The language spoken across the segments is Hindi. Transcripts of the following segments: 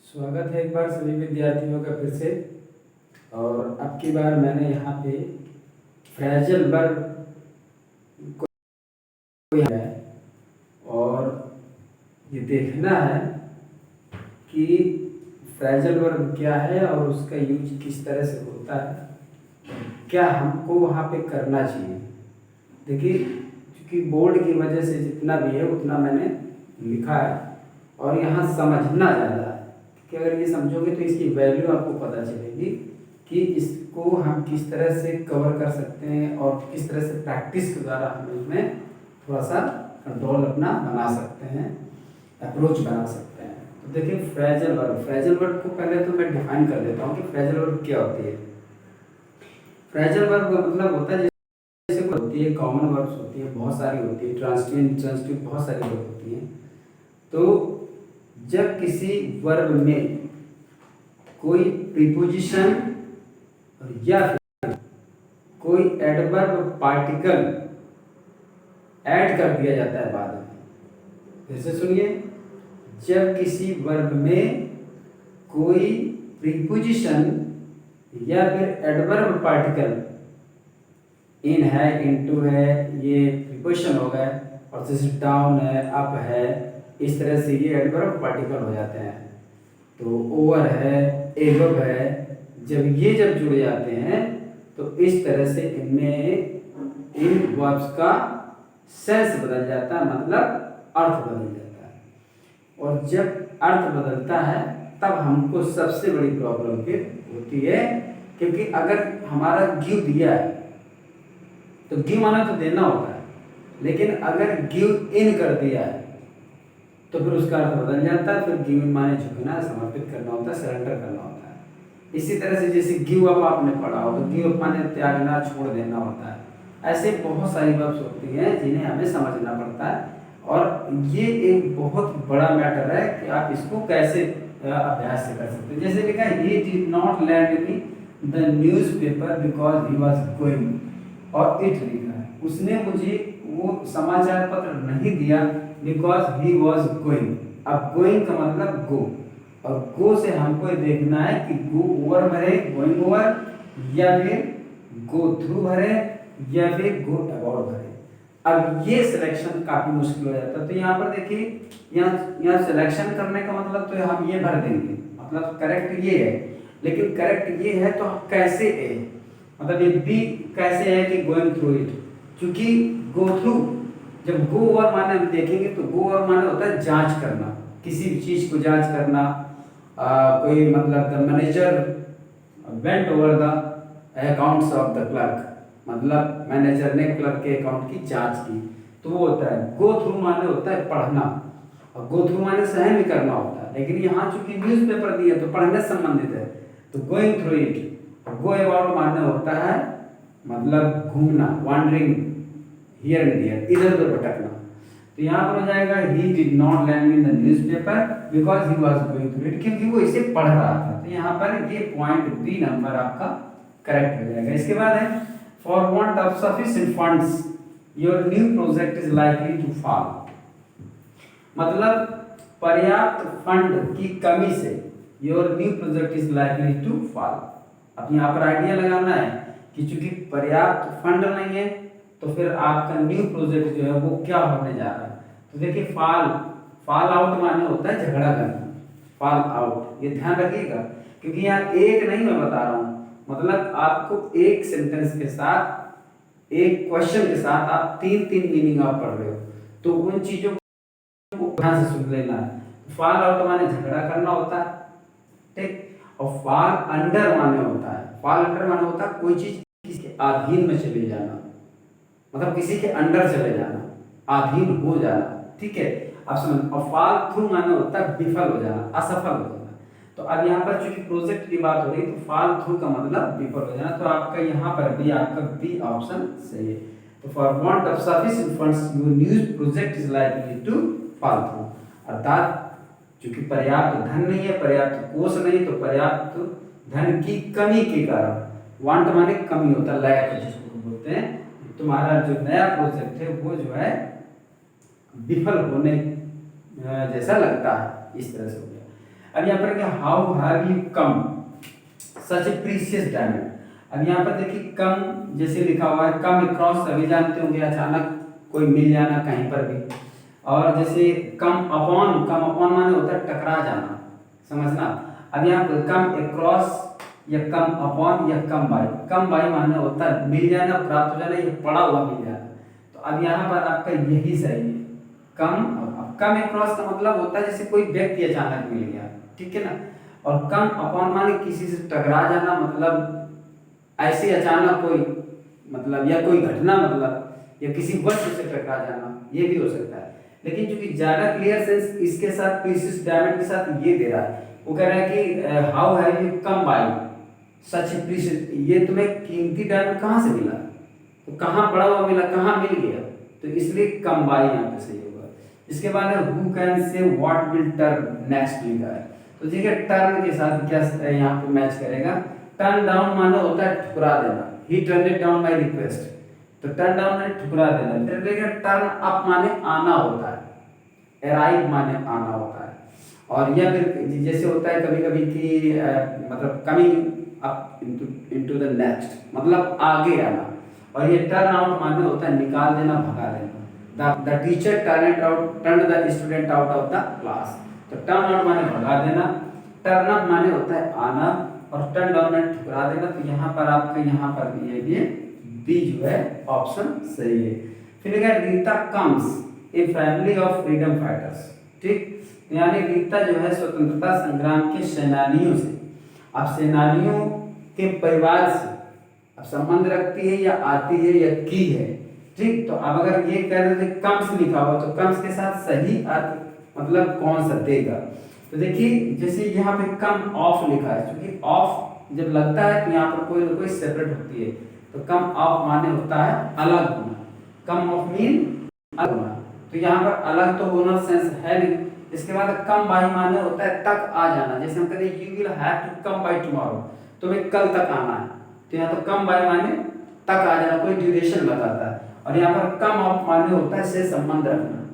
स्वागत है एक बार सभी विद्यार्थियों का फिर से। और अब की बार मैंने यहाँ पे फ्रेजल वर्ब को है और ये देखना है कि फ्रेजल वर्ब क्या है और उसका यूज किस तरह से होता है, क्या हमको वहाँ पे करना चाहिए। देखिए, क्योंकि बोर्ड की वजह से जितना भी है उतना मैंने लिखा है और यहाँ समझना ज़्यादा है कि अगर ये समझोगे तो इसकी वैल्यू आपको पता चलेगी कि इसको हम किस तरह से कवर कर सकते हैं और किस तरह से प्रैक्टिस के द्वारा हम इसमें थोड़ा सा कंट्रोल अपना बना सकते हैं, अप्रोच बना सकते हैं। तो देखिए, फ्रेजल वर्ब को पहले तो मैं डिफाइन कर देता हूँ कि फ्रेजल वर्ब क्या होती है। फ्रेजल वर्ब का मतलब होता है जैसे होती है, कॉमन वर्ब्स होती है, बहुत सारी होती है, ट्रांसिटिव इंट्रांसिटिव बहुत सारी वर्ब होती हैं। तो जब किसी वर्ब में कोई प्रीपोजिशन या फिर कोई एडवर्ब पार्टिकल ऐड कर दिया जाता है बाद में, फिर से सुनिए, जब किसी वर्ब में कोई प्रीपोजिशन या फिर एडवर्ब पार्टिकल, इन है, इनटू है, ये प्रीपोजिशन हो गए, और जैसे डाउन है, अप है, इस तरह से ये एडवर्ब पार्टिकल हो जाते हैं। तो ओवर है, एबव है, जब जुड़ जाते हैं तो इस तरह से इनमें इन वर्ब्स का सेंस बदल जाता है, मतलब अर्थ बदल जाता है। और जब अर्थ बदलता है तब हमको सबसे बड़ी प्रॉब्लम फिर होती है, क्योंकि अगर हमारा गिव दिया है तो गिव माना तो देना होता है, लेकिन अगर गिव इन कर दिया है तो फिर उसका अर्थ बदल जाता है। फिर गिव इन माने झुकना, समर्पित करना होता है, सरेंडर करना होता है। इसी तरह से जैसे गिव अप आपने पढ़ा हो तो गिव अप माने त्यागना, छोड़ देना होता है। ऐसे बहुत सारी वर्ब्स होती हैं जिन्हें हमें समझना पड़ता है, और ये एक बहुत बड़ा मैटर है कि आप इसको कैसे अभ्यास से कर सकते हैं। जैसे लिखा है, he did not land me the newspaper because he was going, और इट लिखा है, उसने मुझे वो समाचार पत्र नहीं दिया बिकॉज ही वॉज गोइंग। अब गोइंग का मतलब गो, और गो से हमको ये देखना है कि गो ओवर भरे, गोइंग ओवर, या फिर गो थ्रू भरे, या फिर गो अबाउट भरे। अब ये सिलेक्शन काफी मुश्किल हो जाता है। तो यहाँ पर देखिए, यहाँ सिलेक्शन करने का मतलब तो हम ये भर देंगे, मतलब करेक्ट ये है, लेकिन करेक्ट ये है तो कैसे है, मतलब ये बी कैसे है कि गोइंग थ्रू इट, क्योंकि गो थ्रू, जब गो ओवर माने हम देखेंगे तो गो ओवर माने होता है जांच करना, किसी भी चीज को जांच करना। कोई मतलब the manager went over the accounts of the clerk, मतलब मैनेजर ने क्लर्क के अकाउंट की जांच की, तो वो होता है। गो थ्रू माने होता है पढ़ना, और गो थ्रू माने सहन भी करना होता है, लेकिन यहाँ चूंकि न्यूज़पेपर दिया तो पढ़ने से संबंधित है, तो going through it. Go about माने होता है मतलब घूमना, वॉन्डरिंग हियर एंड देयर, इधर उधर भटकना। तो यहाँ पर हो जाएगा, he did not land in the newspaper because he was going through it, क्योंकि वो इसे पढ़ रहा था। तो यहाँ पर ये पॉइंट बी नंबर आपका करेक्ट हो जाएगा। इसके बाद है, for want of sufficient funds your new project is likely to fall, मतलब पर्याप्त फंड की कमी से your new project is likely to fall. अब यहाँ पर आइडिया लगाना है कि चूंकि पर्याप्त फंड नहीं है तो फिर आपका न्यू प्रोजेक्ट जो है वो क्या होने जा रहा है। तो देखिए, फॉल आउट माने होता है झगड़ा करना, फॉल आउट, ये ध्यान रखिएगा, क्योंकि यहाँ एक नहीं मैं बता रहा हूँ, मतलब आपको एक सेंटेंस के साथ, एक क्वेश्चन के साथ आप तीन तीन मीनिंग आप पढ़ रहे हो, तो उन चीजों को ध्यान से सुन लेना है। फॉल आउट माने झगड़ा करना होता है, ठीक, और फॉल अंडर माने होता है, फॉल अंडर माने होता है कोई चीज किसी के अधीन में चले जाना, मतलब किसी के अंडर चले जाना, अधीन हो जाना, ठीक है। अब समझ, और फॉल थ्रू माने होता है विफल हो जाना, असफल हो जाना। तो अब यहाँ पर चूंकि प्रोजेक्ट की बात हो रही है तो फॉल थ्रू का मतलब विफल हो जाना, तो आपका यहाँ पर भी आपका बी ऑप्शन सही है। तो for want of sufficient funds your new project is likely to fall through, अर्थात चूंकि पर्याप्त धन नहीं है, पर्याप्त कोष नहीं, तो पर्याप्त धन की कमी के कारण, वांट माने कमी होता है, लैक जिसको बोलते हैं, तुम्हारा जो नया प्रोजेक्ट है वो जो है विफल होने जैसा लगता है, इस तरह से हो गया। अब यहाँ पर क्या, how have you come such A precious diamond. अब यहाँ पर देखिए कम जैसे लिखा हुआ है, कम अक्रॉस सभी जानते होंगे, अचानक कोई मिल जाना कहीं पर भी। और जैसे कम अपॉन माने होता है टकरा जाना, समझना। अब यहाँ पर कम अक्रॉस या कम अपॉन या कम बाई माने होता है मिल जाना, प्राप्त हो जाना, या पड़ा हुआ मिल जाना। तो अब यहाँ पर आपका यही सही है, कम अक्रॉस का मतलब होता है जैसे कोई व्यक्ति अचानक मिल गया, ठीक है ना। और कम अपॉन माने किसी से टकरा जाना, मतलब ऐसे अचानक कोई मतलब, या कोई घटना मतलब, या किसी वस्तु से टकरा जाना, ये भी हो सकता है। लेकिन चूंकि ज्यादा क्लियर सेंस इसके साथ प्रीशियस डायमंड के साथ ये दे रहा है, वो कह रहा है कि how have you come by such precious, ये तुम्हें कीमती डायमंड कहाँ से मिला, तो कहाँ पड़ा हुआ मिला, कहाँ मिल गया, तो इसलिए कम बाय यहाँ पे सही होगा। इसके बाद है who can say what will turn next लिखा है, तो देखिए टर्न के साथ क्या यहाँ पे मैच करेगा। टर्न डाउन माने होता है ठुकरा देना, ही turn it down my request, तो टर्न डाउन माने ठुकरा देना। फिर देखिए टर्न अप माने आना होता है, अराइव माने आना होता है। और यह फिर जैसे होता है कभी कभी कि मतलब coming up into the next, मतलब आगे आना। और ये टर्न आउट माने होता है निकाल देना, भगा देना। The teacher turn the student out of the class, तो टर्न आउट माने भगा देना, टर्न अप माने होता है आना, और टर्न डाउन माने ठुकरा देना। तो यहाँ पर आपके यहाँ पर भी ये बी जो है ऑप्शन सही है। फिर लिखा है Rita comes A family of freedom fighters, ठीक, यानी रीता जो है स्वतंत्रता संग्राम के सेनानियों से, अब सेनानियों के परिवार से अब संबंध रखती है, या आती है, या की है, ठीक। तो अब अगर ये कह रहे थे कम्स लिखा हुआ, तो कम्स के साथ सही अर्थ मतलब कौन सा देगा, तो देखिए जैसे यहाँ पे कम ऑफ लिखा है, क्योंकि ऑफ जब लगता है तो यहाँ पर कोई ना कोई सेपरेट होती है, तो कम ऑफ माने होता है अलग होना, कम ऑफ मीन अलग होना, तो यहाँ पर अलग तो होना सेंस है नहीं। इसके बाद कम बाय माने होता है तक आ जाना, जैसे हम कहते हैं you will have to come by tomorrow, तुम्हें कल तक आना है, तो यहाँ तो कम बाय माने तक आ जाना, कोई ड्यूरेशन बताता है। और यहाँ पर कम ऑफ माने होता है से संबंध रखना,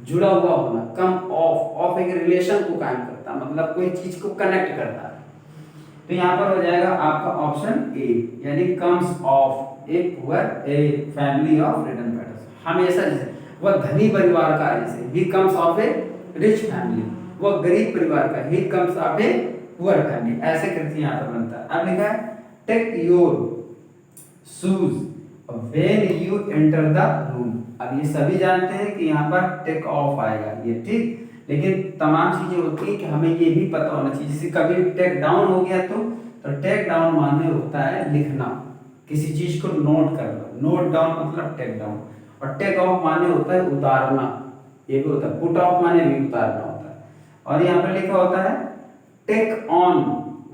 जुड़ा हुआ होना। कम ऑफ एक रिलेशन को कायम करता है, मतलब कोई चीज को कनेक्ट करता है। तो यहाँ पर हो जाएगा आपका ऑप्शन ए, यानी comes of a poor a family of freedom fighters. हमेशा जैसे वह धनी परिवार का है, जैसे ही comes of a rich family, वह गरीब परिवार का, ही comes of a poor family, ऐसे करके यहाँ पर बनता है। अब लिखा है take your shoes when you enter the room. अब ये सभी जानते हैं कि यहाँ पर टेक ऑफ आएगा ये, ठीक, लेकिन तमाम चीजें होती है कि हमें ये भी पता होना चाहिए। जैसे कभी टेक डाउन हो गया तो टेक डाउन माने होता है लिखना, किसी चीज को नोट करना, नोट डाउन मतलब टेक डाउन। और टेक ऑफ माने होता है उतारना, ये भी होता है। पुट ऑफ माने भी उतारना होता है। और यहाँ पर लिखा होता है टेक ऑन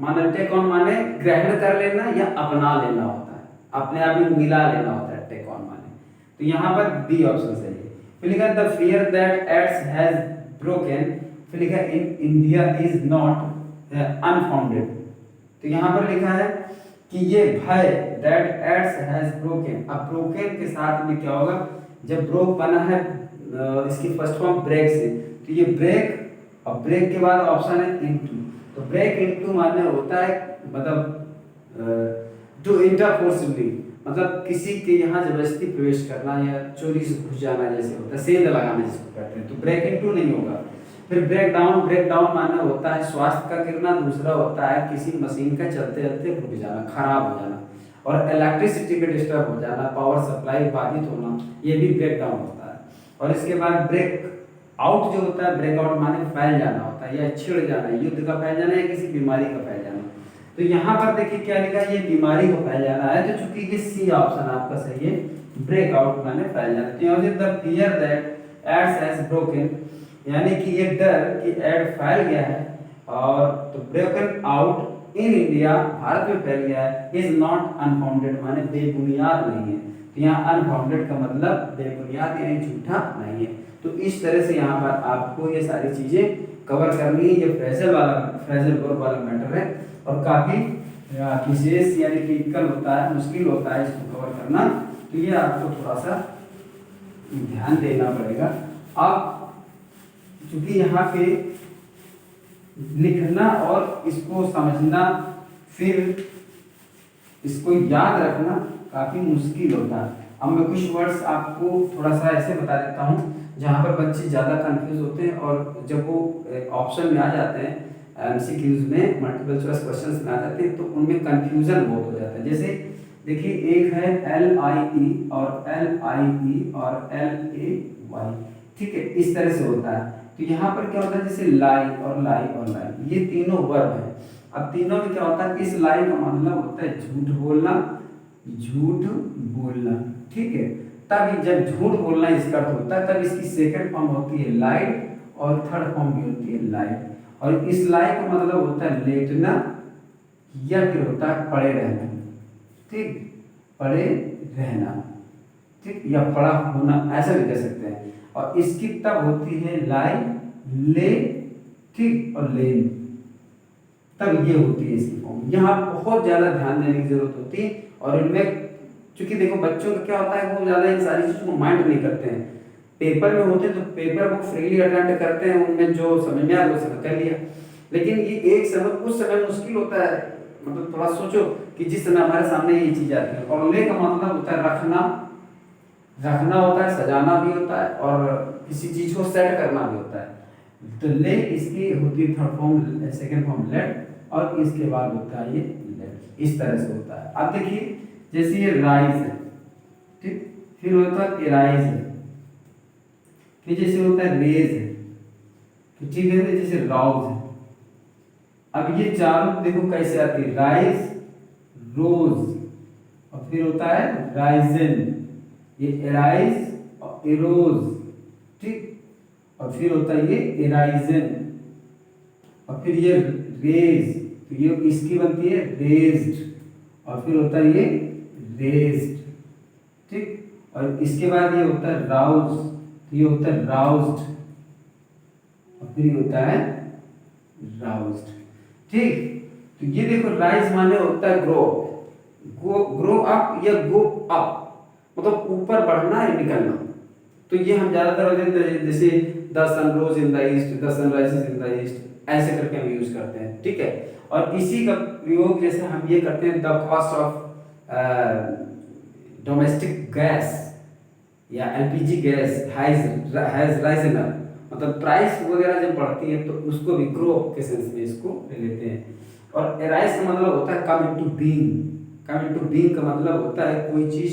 माने, टेक ऑन माने ग्रहण कर लेना या अपना लेना होता है, अपने आप में मिला लेना होता है टेक ऑन माने। तो यहाँ पर बी ऑप्शन सही है। फिर लिखा the fear that adds has broken, फिर लिखा in India is not unfounded. तो यहाँ पर लिखा है कि ये भय दैट एड्स हैज ब्रोकन, अब ब्रोकन के साथ में क्या होगा, जब ब्रोक बना है इसकी फर्स्ट फॉर्म ब्रेक से, तो ये ब्रेक, और ब्रेक के बाद ऑप्शन है इनटू, तो ब्रेक इनटू माने होता है मतलब टू एंटर फोर्सफुली, मतलब किसी के यहाँ जबरदस्ती प्रवेश करना या चोरी से घुस जाना जैसे होता है, सेंध लगाना जिसको कहते हैं, तो ब्रेक इनटू नहीं होगा। फिर ब्रेक डाउन माने होता है स्वास्थ्य का गिरना, दूसरा होता है किसी मशीन का चलते चलते रुक जाना, खराब हो जाना, और इलेक्ट्रिसिटी का डिस्टर्ब हो जाना, पावर सप्लाई बाधित होना, ये भी ब्रेक डाउन होता है। और इसके बाद ब्रेक आउट जो होता है, ब्रेक आउट माने फैल जाना होता है, या छिड़ जाना, युद्ध का फैल जाना या किसी बीमारी का फैल जाना। तो यहाँ पर देखिए क्या लिखा है, ये बीमारी को फैल जाना है, तो चूंकि ये सी ऑप्शन आपका सही है, ब्रेक आउट माने फैल जाना। तो यहाँ से the fear that adds has broken, यानी कि ये डर कि एड फैल गया है, और तो broken out in India, Bharat में फैल गया है, इज नॉट अनफाउंडेड माने बेबुनियाद नहीं है। तो यहाँ अनफाउंडेड का मतलब बेबुनियाद यानी झूठा नहीं है। तो इस तरह से यहाँ पर आपको ये सारी चीजें कवर करनी है। ये फ्रेजल वर्ब वाला मैटर है, और काफी विशेष यानी टिपिकल होता है, मुश्किल होता है इसको कवर करना, तो ये आपको थोड़ा सा ध्यान देना पड़ेगा। अब चूंकि यहाँ पे लिखना और इसको समझना, फिर इसको याद रखना काफी मुश्किल होता है। अब मैं कुछ वर्ड्स आपको थोड़ा सा ऐसे बता देता हूँ जहाँ पर बच्चे ज़्यादा कंफ्यूज होते हैं, और जब वो ऑप्शन में आ जाते हैं, एमसीक्यूज में, मल्टीपल चॉइस क्वेश्चंस में आ जाते हैं, तो उनमें कंफ्यूजन बहुत हो जाता है। जैसे देखिए, एक है LIE और LIE और LAY, ठीक है, इस तरह से होता है। तो यहाँ पर क्या होता है, जैसे लाई और लाई और लाई, ये तीनों वर्ब है। अब तीनों में क्या होता है, इस लाई का मतलब होता है झूठ बोलना, झूठ बोलना, ठीक है। तब जब झूठ बोलना इसका अर्थ होता है, तब इसकी सेकंड फॉर्म होती है लाइड, और थर्ड फॉर्म भी होती है लाइड। और इस लाई का मतलब होता है लेटना, या फिर होता है पड़े रहना, ठीक, पड़े रहना, ठीक, या पड़ा होना, ऐसा भी कह सकते हैं। और इसकी तब होती है लाई, ले, ठीक, और लेन, तब ये होती है इसकी फॉर्म। यहाँ बहुत ज्यादा ध्यान देने की जरूरत होती है। और इनमें चूंकि देखो बच्चों का क्या होता है, वो ज्यादा इन सारी चीजों को माइंड नहीं करते हैं। पेपर में होते हैं तो पेपर वो फ्रीली अटेंड करते हैं, उनमें जो समझ में आया वो समझ कर लिया। लेकिन ये एक समय, उस समय मुश्किल होता है, मतलब थोड़ा सोचो कि जिस समय हमारे सामने ये चीज आती है। और ले का मतलब होता है रखना, रखना होता है, सजाना भी होता है, और किसी चीज को सेट करना भी होता है। तो ले इसकी होती है third form, second form let, और इसके बाद होता है ये लेट, इस तरह से होता है। अब देखिए, जैसे ये राइज है, ठीक, फिर होता है एराइज है, फिर जैसे होता है रेज है, तो ठीक है, जैसे राउज है। अब ये चारों देखो कैसे आती है, राइज, रोज, और फिर होता है राइजन, ये एराइज और एरोज, ठीक, और फिर होता है ये एराइजन, और फिर ये रेज, तो ये इसकी बनती है रेज्ड, और फिर होता है ये रेज्ड, ठीक, और इसके बाद ये होता है राउज, तो ये होता है राउज्ड, और फिर ये होता है राउज्ड, ठीक। तो ये देखो, राइज माने होता है ग्रो, ग्रो अप या गो अप, मतलब ऊपर बढ़ना या निकलना। तो ये हम ज्यादातर जैसे the sun rose in the east, the sun rises in the east, ऐसे करके हम यूज करते हैं, ठीक है। और इसी का प्रयोग जैसे हम ये करते हैं, the cost of domestic gas या LPG gas has risen up, मतलब प्राइस वगैरह जब बढ़ती है तो उसको भी ग्रो के सेंस में इसको ले लेते हैं। और एराइज का मतलब होता है come into being, come into being का मतलब होता है कोई चीज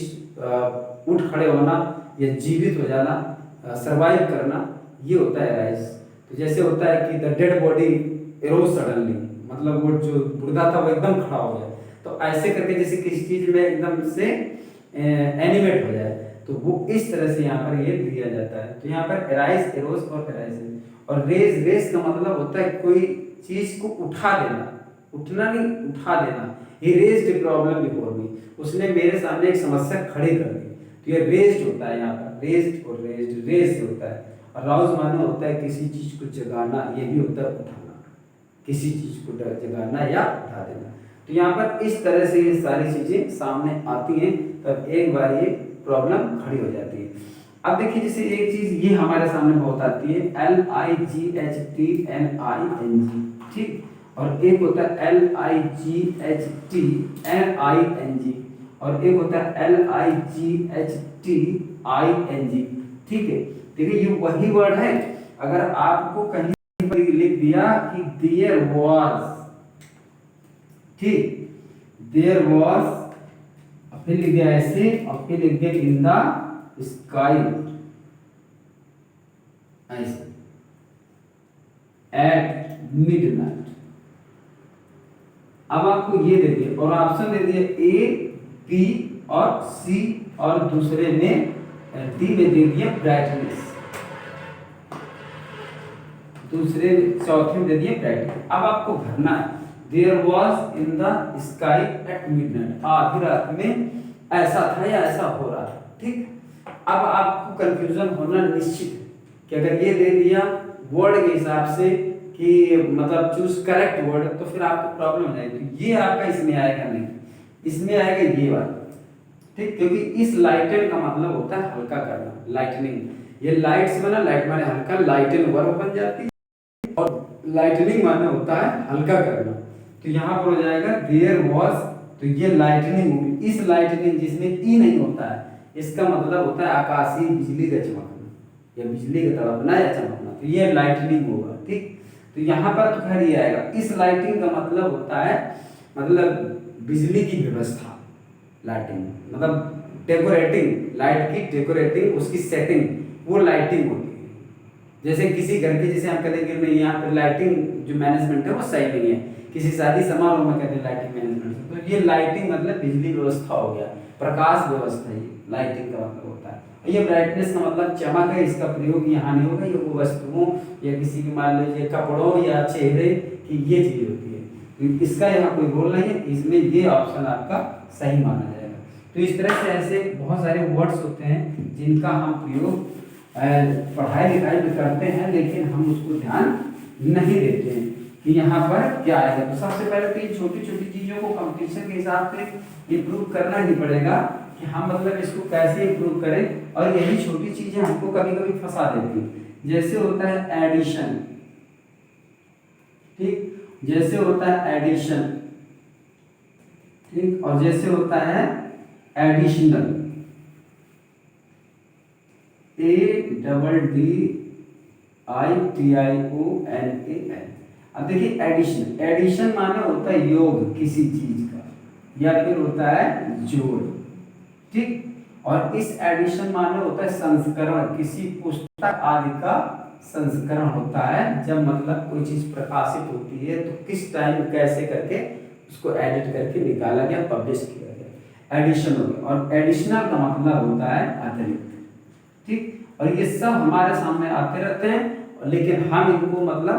उठ खड़े होना या जीवित हो जाना, सरवाइव करना, ये होता है एराइज। तो जैसे होता है कि the dead body arrows suddenly, मतलब वो जो मुर्दा था वो एकदम खड़ा हो गया। तो ऐसे करके जैसे किसी चीज में एकदम से एनिमेट हो जाए, तो वो इस तरह से यहाँ पर ये दिया जाता है। तो यहाँ पर एराइज, एरोज और एराइज। और रेज, रेज का मतलब होता है कोई चीज को उठा देना, उठना नहीं, उठा देना। He raised a problem before me, उसने मेरे सामने एक समस्या खड़ी कर दी। तो ये रेज्ड होता है यहाँ पर, रेज्ड और रेज्ड, रेज होता है। और राउज माने होता है किसी चीज को जगाना, ये भी होता है उठाना, किसी चीज को जगाना या उठा देना। तो यहाँ पर इस तरह से ये सारी चीजें सामने आती हैं, तब एक बार ये प्रॉब्लम खड़ी हो जाती है। अब देखिए, जैसे एक चीज ये हमारे सामने बहुत आती है, LIGHTNING, ठीक, और एक होता है LIGHTNING, और एक होता है LIGHTING, ठीक है। देखिए, ये वही वर्ड है। अगर आपको कहीं पर लिख दिया कि देयर वाज, ठीक, देयर वाज, फिर लिख दिया ऐसे, और फिर लिख दिया इन द स्काई, ऐसे, एट मिडनाइट। अब आपको ये दे दिया और ऑप्शन दे दिया A, B और C, और दूसरे में D में दे दिया ब्राइटनेस, दूसरे चौथे में दे दिया ब्राइटनेस। अब आपको भरना है, there was in the sky at midnight, आधी रात में ऐसा था या ऐसा हो रहा था, ठीक। अब आपको कंफ्यूजन होना निश्चित है कि अगर ये दे दिया वर्ड के हिसाब से कि मतलब चूज करेक्ट वर्ड, तो फिर आपको प्रॉब्लम हो जाएगी। तो ये आपका इसमें आएगा नहीं, इसमें आएगा ये वाला, ठीक, क्योंकि इस लाइटन का मतलब होता है हल्का करना, लाइटनिंग। ये लाइट से बना, लाइट माने हल्का, लाइटन वर्ब बन जाती है, और लाइटनिंग माने होता है हल्का करना, तो यहाँ पर हो जाएगा देयर वॉज, तो ये लाइटनिंग होगी। इस लाइटनिंग जिसमें ई नहीं होता है, इसका मतलब होता है आकाशीय बिजली का चमकना या बिजली का तड़पना या चमकना, तो ये लाइटनिंग होगा। ठीक, तो यहाँ पर तो खैर ये आएगा। इस लाइटिंग का मतलब होता है मतलब बिजली की व्यवस्था, लाइटिंग मतलब डेकोरेटिंग, लाइट की डेकोरेटिंग, उसकी सेटिंग, वो लाइटिंग होती है। जैसे किसी घर की, जैसे हम कहते हैं कि नहीं यहाँ पे लाइटिंग जो मैनेजमेंट है वो सही नहीं है, किसी शादी समारोह में कहते हैं लाइटिंग मैनेजमेंट, तो ये लाइटिंग मतलब बिजली व्यवस्था हो गया, प्रकाश व्यवस्था, ये लाइटिंग का मतलब होता है। ये ब्राइटनेस का मतलब चमक है, इसका प्रयोग यहाँ नहीं होगा, ये वो वस्तुओं या किसी के मान लीजिए कपड़ों या चेहरे की ये चीज होती है, तो इसका यहाँ कोई रोल नहीं है, इसमें ये ऑप्शन आपका सही माना जाएगा। तो इस तरह से ऐसे बहुत सारे वर्ड्स होते हैं जिनका हम प्रयोग पढ़ाई लिखाई में करते हैं, लेकिन हम उसको ध्यान नहीं देते हैं कि यहाँ पर क्या आएगा। तो सबसे पहले तो इन छोटी छोटी चीज़ों को कंपटीशन के हिसाब से इम्प्रूव करना ही पड़ेगा कि हम मतलब इसको कैसे इम्प्रूव करें, और यही छोटी चीज़ें हमको कभी कभी फंसा देती हैं। जैसे होता है एडिशन, ठीक, जैसे होता है एडिशन, ठीक, और जैसे होता है एडिशनल, ADDITIONAL। अब देखिए एडिशन, एडिशन माने होता है योग किसी चीज का, या फिर होता है जोड़, ठीक, और इस एडिशन माने होता है संस्करण, किसी पुस्तक आदि का संस्करण होता है। जब मतलब कोई चीज प्रकाशित होती है तो किस टाइम कैसे करके उसको एडिट करके निकाला गया, पब्लिश किया गया, एडिशन हो गया। और एडिशनल का मतलब होता है अतिरिक्त, ठीक, और ये सब हमारे सामने आते रहते हैं, लेकिन हम इनको मतलब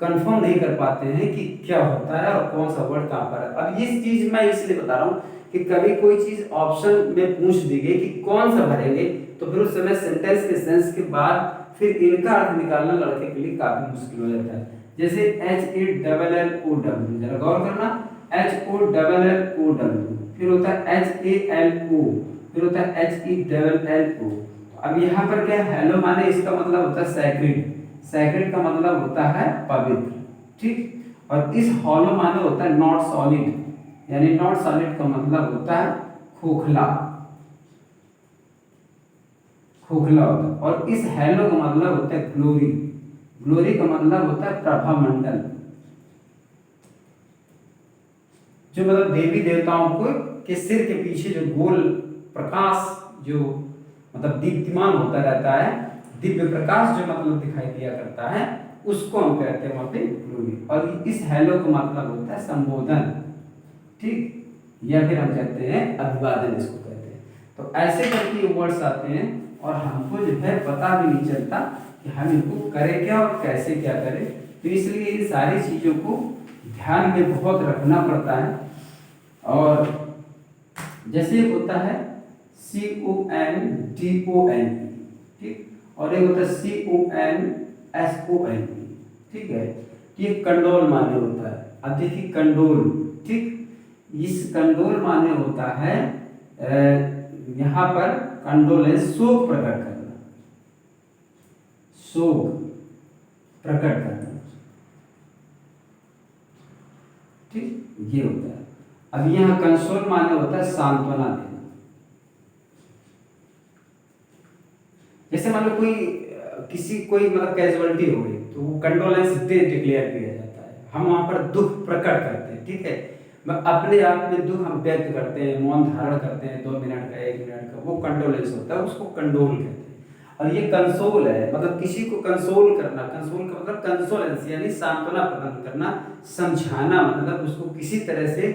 कंफर्म नहीं कर पाते हैं कि क्या होता है और कौन सा वर्ड कहाँ पर है। अब ये चीज मैं इसलिए बता रहा हूँ कि कभी कोई चीज ऑप्शन में पूछ दी गई कि कौन सा भरेंगे, तो फिर उस समय सेंटेंस के सेंस के बाद फिर इनका अर्थ निकालना लड़के के लिए काफी मुश्किल हो जाता है। जैसे HALLOW, जरा गौर करना, HOLLOW, फिर होता है HALO, फिर होता है HELLO। अब यहाँ पर क्या है, हेलो माने इसका मतलब होता है सैक्रेड, सैक्रेड का मतलब होता है पवित्र, ठीक, और इस हॉलो माने होता है नॉट सॉलिड, यानी नॉट सॉलिड का मतलब होता है खोखला, खोखला होता है। और इस हेलो का मतलब होता है ग्लोरी, ग्लोरी का मतलब होता है प्रभा मंडल, जो मतलब देवी देवताओं को के सिर के पीछे जो गोल प्रकाश जो मतलब दीप्तिमान होता रहता है, दिव्य प्रकाश जो मतलब दिखाई दिया करता है, उसको हम कहते हैं वहां पे ग्लोरी। और इस हेलो का मतलब होता है संबोधन, ठीक, या फिर हम कहते हैं अभिवादन, इसको कहते हैं। तो ऐसे करके ये वर्ड्स आते हैं और हमको जो है पता भी नहीं चलता कि हम इनको करें क्या और कैसे क्या करें। तो इसलिए इन सारी चीजों को ध्यान में बहुत रखना पड़ता है। और जैसे होता है CONDON, ठीक, और एक होता है CONSON, ठीक है, ये कंडोल माने होता है। अब देखिए कंडोल, ठीक, इस कंडोल माने होता है यहाँ पर कंडोलेंस शोक प्रकट करना, शोक प्रकट करना, ठीक, ये होता है। अब यहाँ कंसोल माने होता है सांत्वना देना। जैसे मान लो कोई किसी कोई मतलब कैजुअलिटी हो गई तो वो कंडोलेंस डे डिक्लेयर किया जाता है, हम वहां पर दुख प्रकट करते हैं, ठीक है, अपने आप में दुख हम व्यक्त करते हैं, मौन धारण करते हैं 2 मिनट का 1 मिनट का, वो कंडोलेंस होता है, उसको कंडोल कहते हैं। और ये कंसोल है, मतलब किसी को कंसोल करना, कंसोल का मतलब कंसोलेंस यानी सांत्वना प्रदान करना, समझाना, मतलब उसको किसी तरह से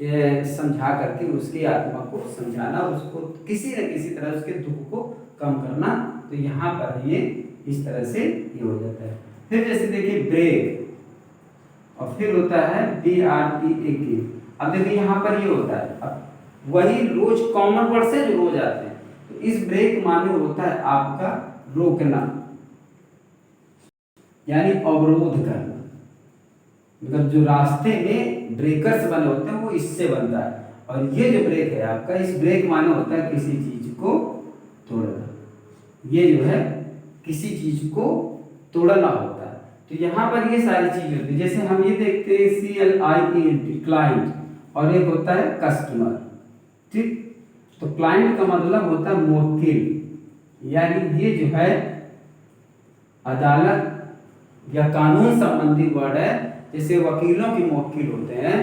समझा करके उसकी आत्मा को समझाना, उसको किसी न किसी तरह उसके दुख को कम करना। तो यहाँ पर ये इस तरह से ये हो जाता है। फिर जैसे देखिए ब्रेक, और फिर होता है BREAK। अब देखिए यहाँ पर ये होता है, अब वही रोज कॉमन वर्ड से जो रोज आते हैं, तो इस ब्रेक माने होता है आपका रोकना, यानी अवरोध करना, मतलब जो रास्ते में ब्रेकर्स बने होते हैं वो इससे बनता है। और ये जो ब्रेक है आपका, इस ब्रेक माने होता है किसी चीज को तोड़ना, ये जो है किसी चीज को तोड़ना होता है। तो यहाँ पर ये सारी चीज होती है। जैसे हम ये देखते हैं CLIENT क्लाइंट, और एक होता है कस्टमर, ठीक। तो क्लाइंट का मतलब होता है मुवक्किल, यानी ये जो है अदालत या कानून संबंधी वर्ड है। जैसे वकीलों के मुवक्किल होते हैं,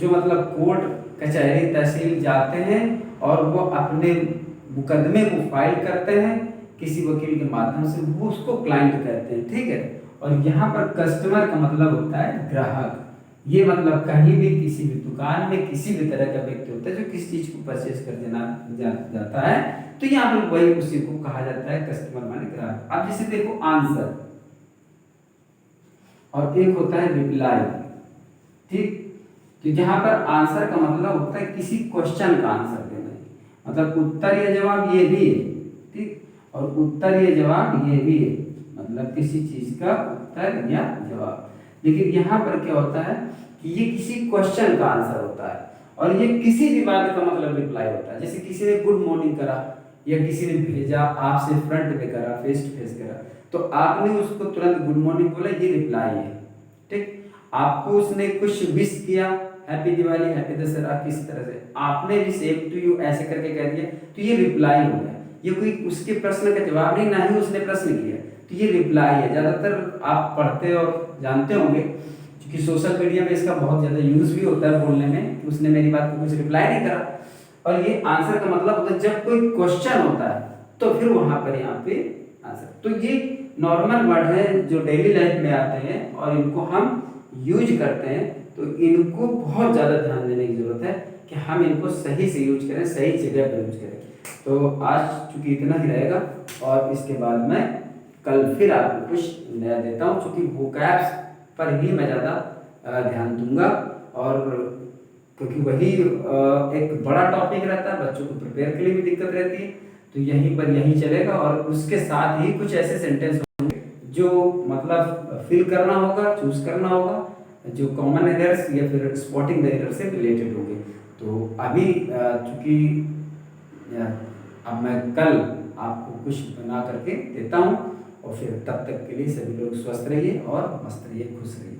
जो मतलब कोर्ट कचहरी तहसील जाते हैं और वो अपने मुकदमे को फाइल करते हैं किसी वकील के माध्यम से, वो उसको क्लाइंट कहते हैं, ठीक है। और यहाँ पर कस्टमर का मतलब होता है ग्राहक। ये मतलब कहीं भी किसी भी दुकान में किसी भी तरह का व्यक्ति होता है जो किसी चीज को परचेज कर देना जाता है, तो यहाँ पर वही उसी को कहा जाता है कस्टमर माने ग्राहक। अब जैसे देखो आंसर, और एक होता है रिप्लाई, ठीक। तो जहाँ पर आंसर का मतलब होता है किसी क्वेश्चन का आंसर देना, मतलब उत्तर या जवाब ये भी है, ठीक। और उत्तर या जवाब ये भी है, मतलब किसी चीज का उत्तर या जवाब। लेकिन यहाँ पर क्या होता है कि ये किसी क्वेश्चन का आंसर होता है, और ये किसी भी बात का मतलब रिप्लाई होता है। जैसे किसी ने गुड मॉर्निंग करा, या किसी ने भेजा आपसे फ्रंट पे करा, फेस टू फेस करा, तो आपने उसको तुरंत गुड मॉर्निंग बोला, ये रिप्लाई है, ठीक। आपको उसने कुछ विश किया, हैप्पी दिवाली, हैप्पी दशहरा, किसी तरह से आपने भी सेम टू यू ऐसे करके कह दिया, तो ये रिप्लाई हो गया। ये कोई उसके प्रश्न का जवाब नहीं, ना ही उसने प्रश्न किया, तो ये रिप्लाई है। ज्यादातर आप पढ़ते और जानते होंगे, क्योंकि सोशल मीडिया में इसका बहुत ज्यादा यूज भी होता है बोलने में कि उसने मेरी बात को कुछ रिप्लाई नहीं करा। और ये आंसर का मतलब होता है जब कोई क्वेश्चन होता है तो फिर वहां पर यहाँ पे आंसर। तो ये नॉर्मल वर्ड है जो डेली लाइफ में आते हैं और इनको हम यूज करते हैं, तो इनको बहुत ज़्यादा ध्यान देने की जरूरत है कि हम इनको सही से यूज करें, सही जगह पर यूज करें। तो आज चूंकि इतना ही रहेगा, और इसके बाद मैं कल फिर आपको कुछ नया देता हूँ, चूंकि वोकैब्स पर ही मैं ज़्यादा ध्यान दूंगा, और क्योंकि वही एक बड़ा टॉपिक रहता है, बच्चों को प्रिपेयर के लिए भी दिक्कत रहती है, तो यहीं पर यही चलेगा। और उसके साथ ही कुछ ऐसे सेंटेंस होंगे जो मतलब फिल करना होगा, चूज करना होगा, जो कॉमन एरर्स या फिर स्पॉटिंग द एरर से रिलेटेड होंगे। तो अभी चूंकि अब मैं कल आपको कुछ बना करके देता हूँ, और फिर तब तक के लिए सभी लोग स्वस्थ रहिए और मस्त रहिए, खुश रहिए।